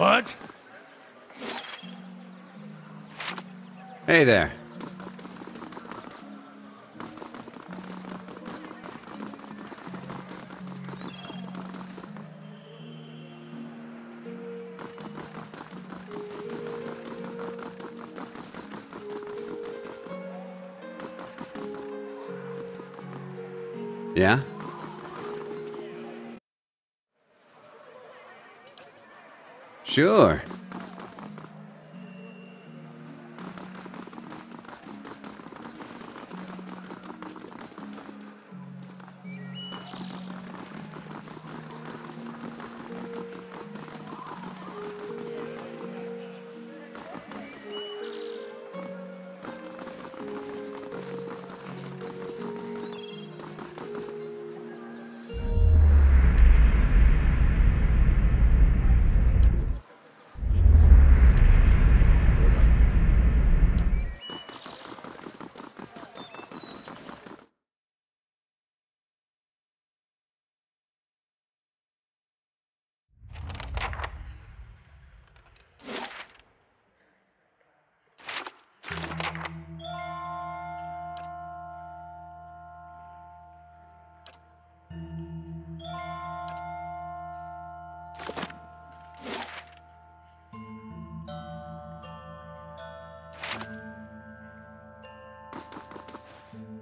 What? Hey there. Yeah? Sure.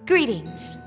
Greetings.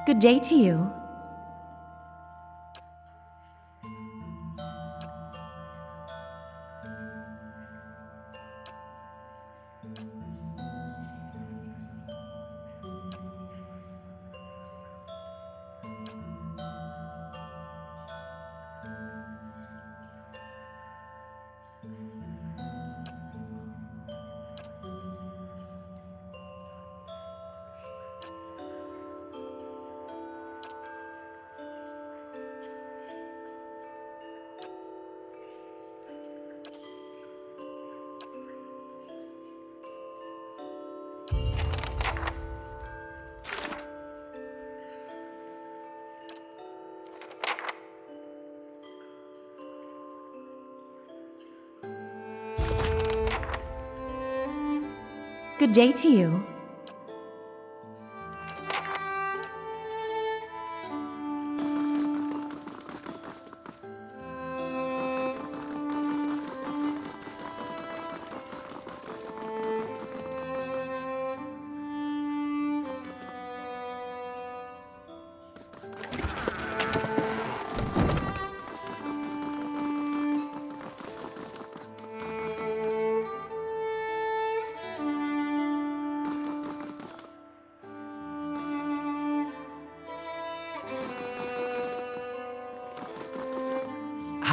Good day to you. Good day to you.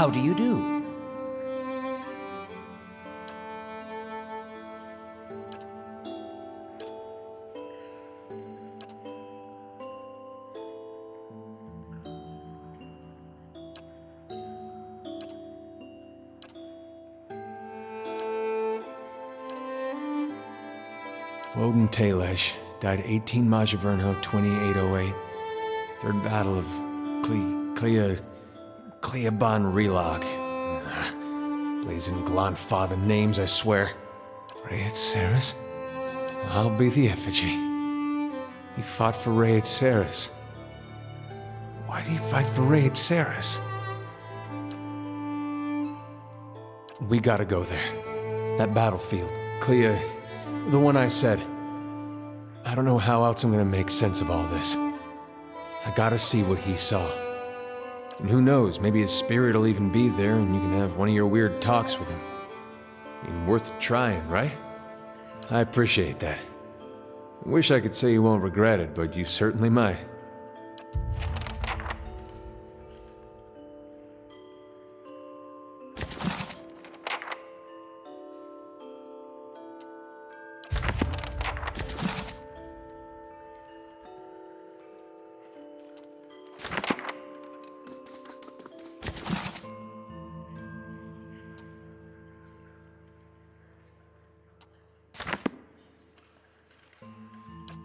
How do you do? Woden Talesh, died 18 Majavernho 2808. Third Battle of Cleaban Relog. Blazing Glonfather names, I swear. Rayet Saris? I'll be the effigy. He fought for Rayet Saris. Why'd he fight for Rayet Saris? We gotta go there. That battlefield. Clea... the one I said. I don't know how else I'm gonna make sense of all this. I gotta see what he saw. And who knows, maybe his spirit will even be there and you can have one of your weird talks with him. I mean, worth trying, right? I appreciate that. I wish I could say you won't regret it, but you certainly might.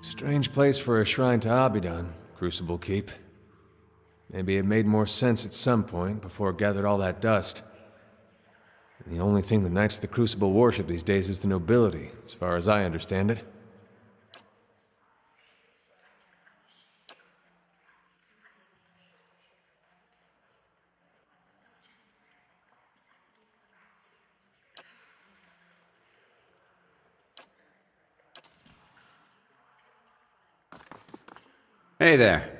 Strange place for a shrine to Abidan, Crucible Keep. Maybe it made more sense at some point before it gathered all that dust. And the only thing the Knights of the Crucible worship these days is the nobility, as far as I understand it. Hey there.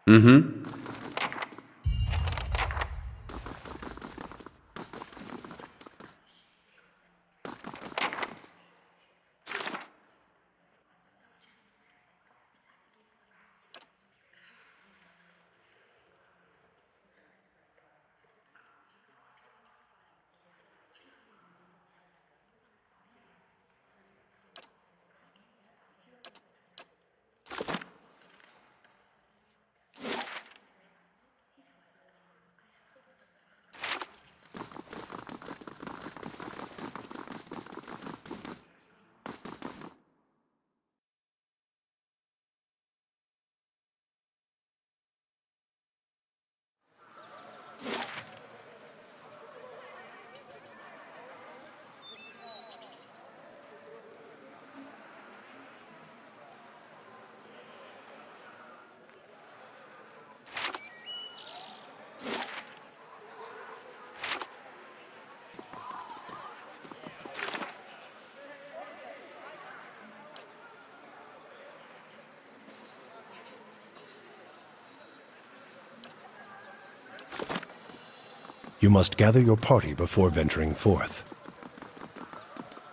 Mm-hmm. You must gather your party before venturing forth.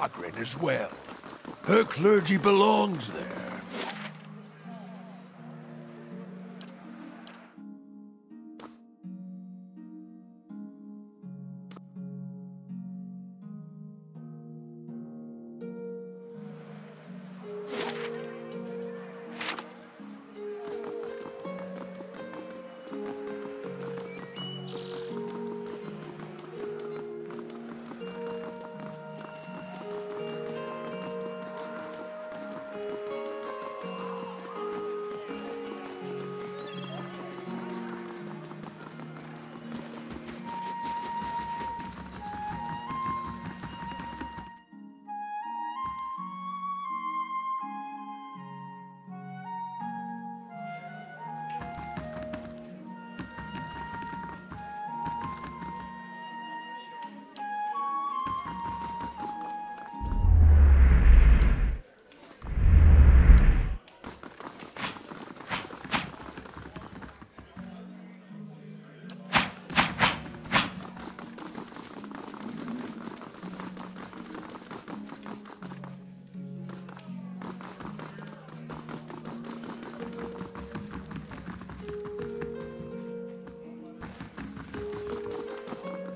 Margaret as well. Her clergy belongs there.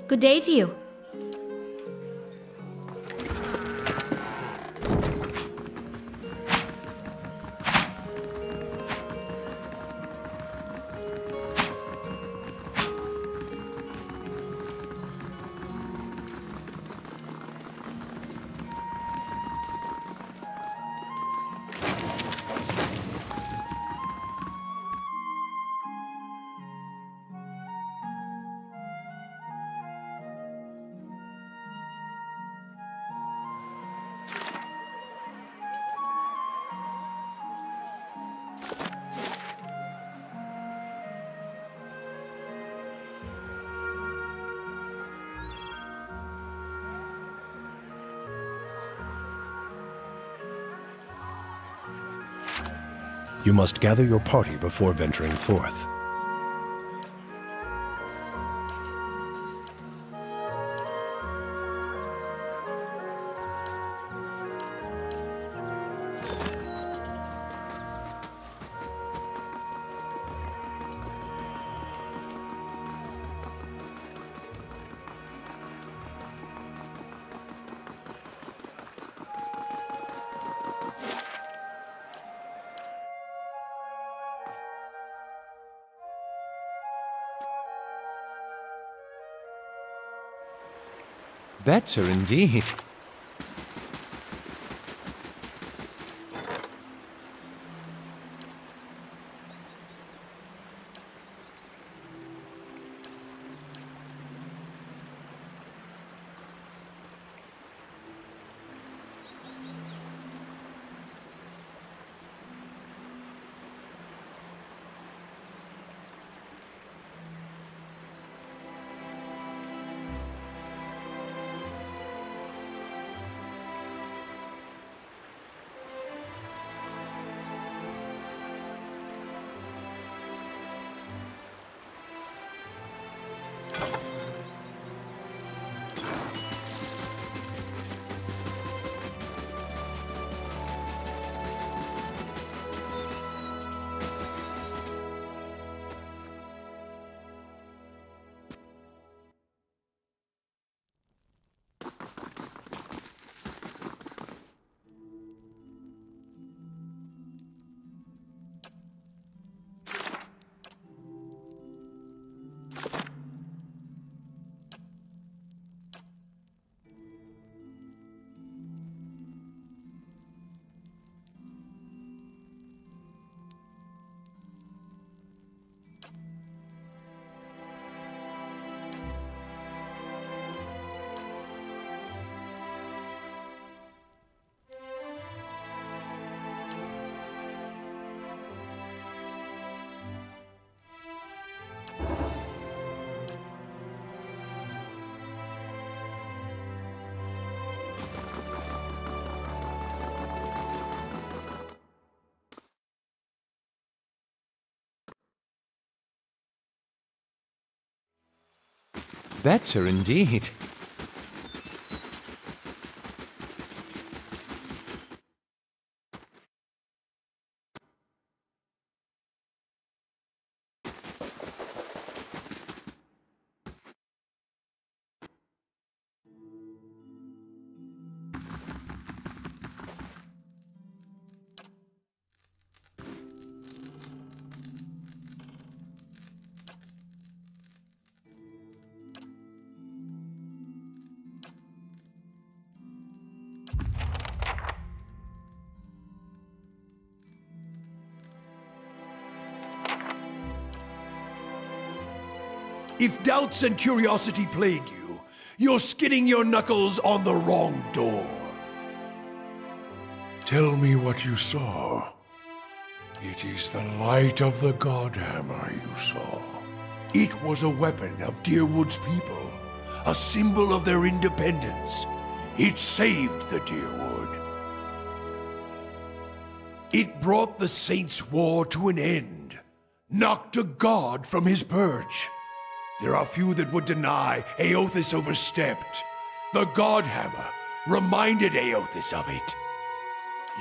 Good day to you. You must gather your party before venturing forth. Better indeed. Better indeed. If doubts and curiosity plague you, you're skinning your knuckles on the wrong door. Tell me what you saw. It is the light of the Godhammer you saw. It was a weapon of Deerwood's people, a symbol of their independence. It saved the Deerwood. It brought the Saints' War to an end, knocked a god from his perch. There are few that would deny Eothas overstepped. The Godhammer reminded Eothas of it.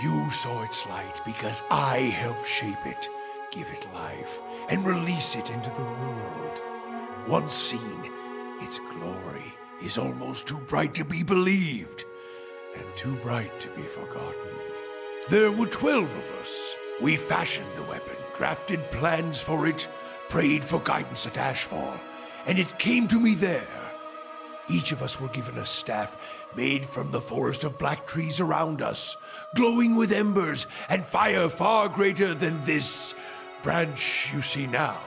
You saw its light because I helped shape it, give it life, and release it into the world. Once seen, its glory is almost too bright to be believed, and too bright to be forgotten. There were 12 of us. We fashioned the weapon, drafted plans for it, prayed for guidance at Ashfall. And it came to me there. Each of us were given a staff made from the forest of black trees around us, glowing with embers and fire far greater than this branch you see now.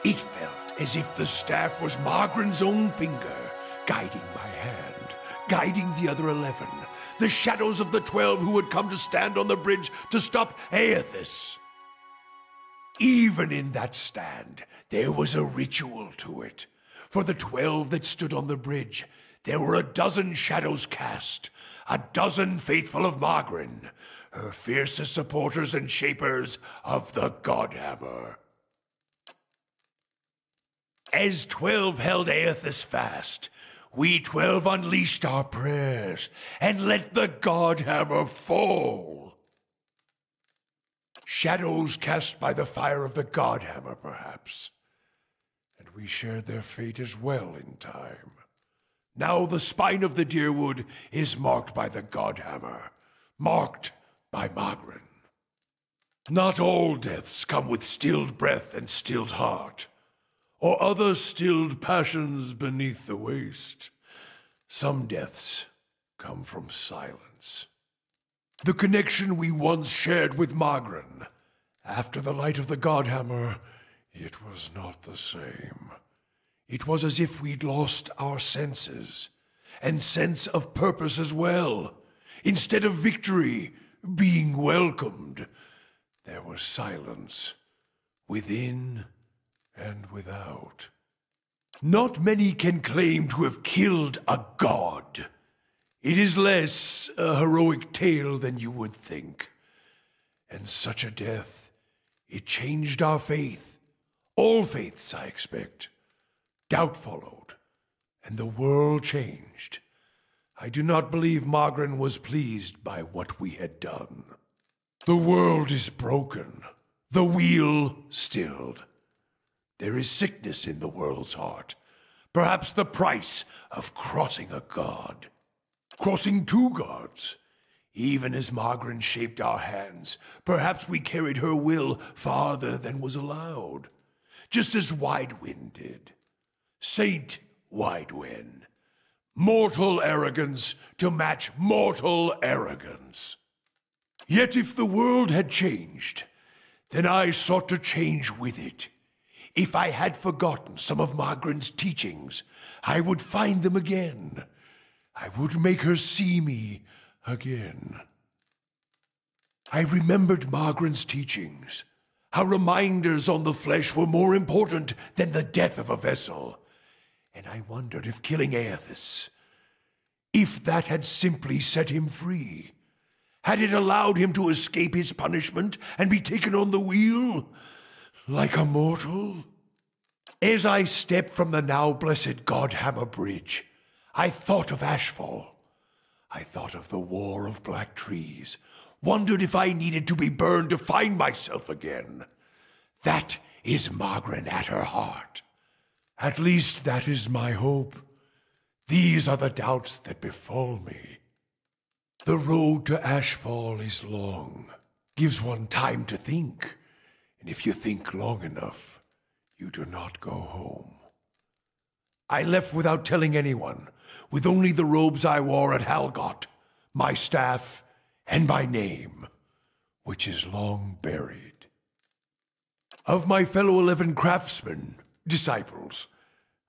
It felt as if the staff was Margaren's own finger, guiding my hand, guiding the other 11, the shadows of the 12 who had come to stand on the bridge to stop Eothas. Even in that stand, there was a ritual to it. For the 12 that stood on the bridge, there were a dozen shadows cast, a dozen faithful of Margaren, her fiercest supporters and shapers of the Godhammer. As 12 held Eothas fast, we 12 unleashed our prayers and let the Godhammer fall. Shadows cast by the fire of the Godhammer, perhaps. And we shared their fate as well in time. Now the spine of the Deerwood is marked by the Godhammer, marked by Margaren. Not all deaths come with stilled breath and stilled heart, or other stilled passions beneath the waste. Some deaths come from silence. The connection we once shared with Margaren, after the light of the Godhammer, it was not the same. It was as if we'd lost our senses, and sense of purpose as well. Instead of victory being welcomed, there was silence, within and without. Not many can claim to have killed a god. It is less a heroic tale than you would think. And such a death, it changed our faith. All faiths, I expect. Doubt followed, and the world changed. I do not believe Margaren was pleased by what we had done. The world is broken, the wheel stilled. There is sickness in the world's heart, perhaps the price of crossing a god. Crossing 2 gods. Even as Margaren shaped our hands, perhaps we carried her will farther than was allowed. Just as Widewind did. Saint Widewind. Mortal arrogance to match mortal arrogance. Yet if the world had changed, then I sought to change with it. If I had forgotten some of Margaren's teachings, I would find them again. I would make her see me again. I remembered Margaren's teachings, how reminders on the flesh were more important than the death of a vessel. And I wondered if killing Eothas, if that had simply set him free. Had it allowed him to escape his punishment and be taken on the wheel like a mortal? As I stepped from the now blessed Godhammer Bridge, I thought of Ashfall. I thought of the War of Black Trees, wondered if I needed to be burned to find myself again. That is Margaret at her heart. At least that is my hope. These are the doubts that befall me. The road to Ashfall is long, gives one time to think, and if you think long enough, you do not go home. I left without telling anyone, with only the robes I wore at Halgot, my staff, and my name, which is long buried. Of my fellow 11 craftsmen, disciples,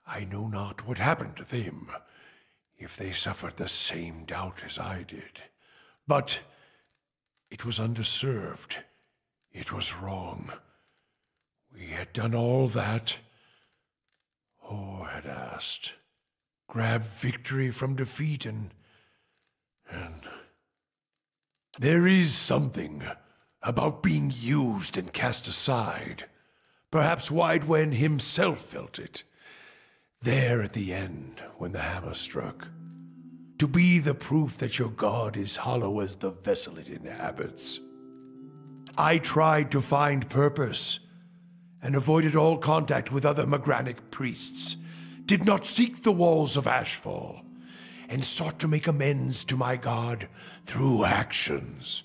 I know not what happened to them, if they suffered the same doubt as I did. But it was undeserved. It was wrong. We had done all that Hor had asked. Grab victory from defeat and there is something about being used and cast aside. Perhaps Widwen himself felt it. There at the end, when the hammer struck. To be the proof that your god is hollow as the vessel it inhabits. I tried to find purpose, and avoided all contact with other Magranic priests, did not seek the walls of Ashfall, and sought to make amends to my god through actions.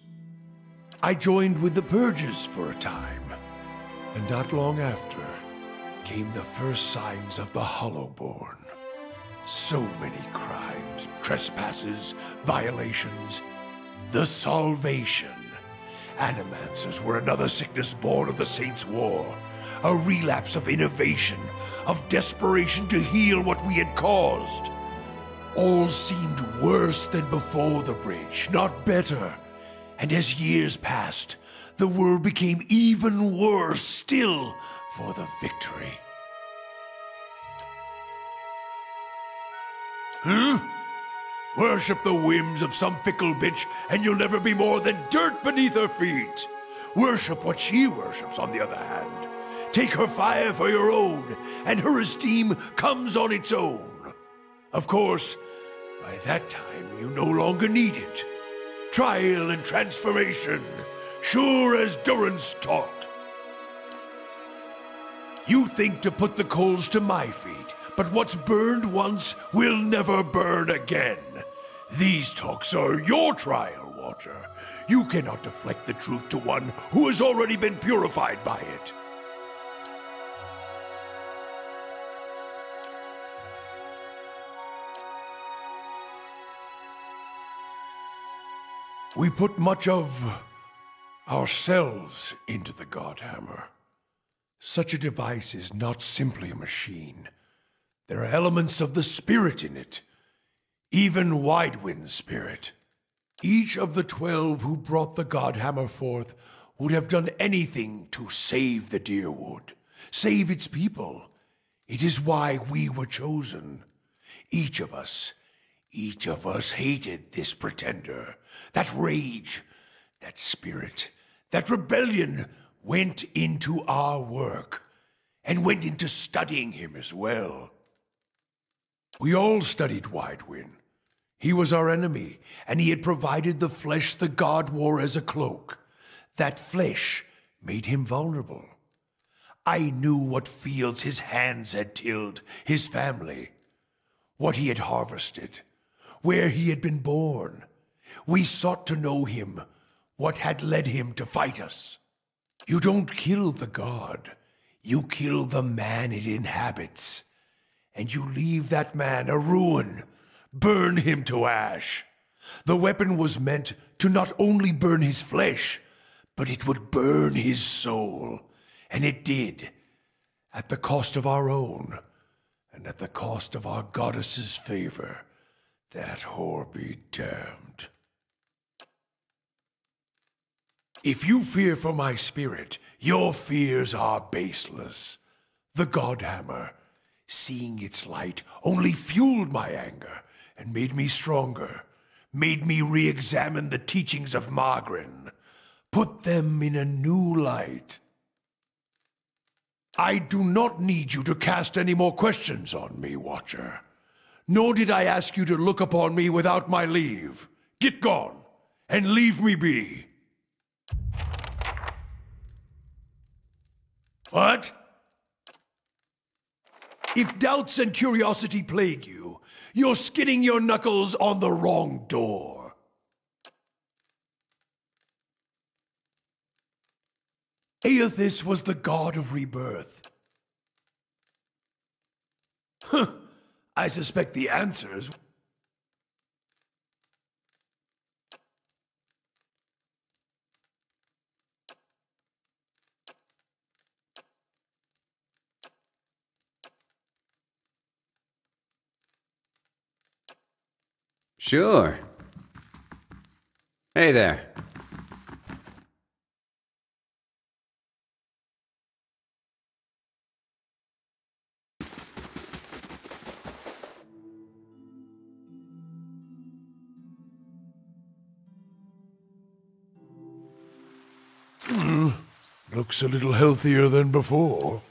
I joined with the Purges for a time, and not long after came the first signs of the Hollowborn. So many crimes, trespasses, violations. The Salvation. Animancers were another sickness born of the Saints' War. A relapse of innovation, of desperation to heal what we had caused. All seemed worse than before the bridge, not better. And as years passed, the world became even worse still for the victory. Worship the whims of some fickle bitch, and you'll never be more than dirt beneath her feet. Worship what she worships, on the other hand. Take her fire for your own, and her esteem comes on its own. Of course, by that time, you no longer need it. Trial and transformation, sure as Durance taught. You think to put the coals to my feet, but what's burned once will never burn again. These talks are your trial, Watcher. You cannot deflect the truth to one who has already been purified by it. We put much of ourselves into the Godhammer. Such a device is not simply a machine. There are elements of the spirit in it, even Widewind's spirit. Each of the 12 who brought the Godhammer forth would have done anything to save the Deerwood, save its people. It is why we were chosen. Each of us hated this pretender. That rage, that spirit, that rebellion went into our work, and went into studying him as well. We all studied Widewind. He was our enemy, and he had provided the flesh the god wore as a cloak. That flesh made him vulnerable. I knew what fields his hands had tilled, his family, what he had harvested, where he had been born. We sought to know him, what had led him to fight us. You don't kill the god, you kill the man it inhabits. And you leave that man a ruin, burn him to ash. The weapon was meant to not only burn his flesh, but it would burn his soul. And it did, at the cost of our own, and at the cost of our goddess's favor. That whore be damned. If you fear for my spirit, your fears are baseless. The Godhammer, seeing its light, only fueled my anger and made me stronger, made me re-examine the teachings of Margaret, put them in a new light. I do not need you to cast any more questions on me, Watcher. Nor did I ask you to look upon me without my leave. Get gone, and leave me be. What? If doubts and curiosity plague you, you're skinning your knuckles on the wrong door. Aethys was the god of rebirth. Huh. I suspect the answers... Sure. Hey there. Looks a little healthier than before.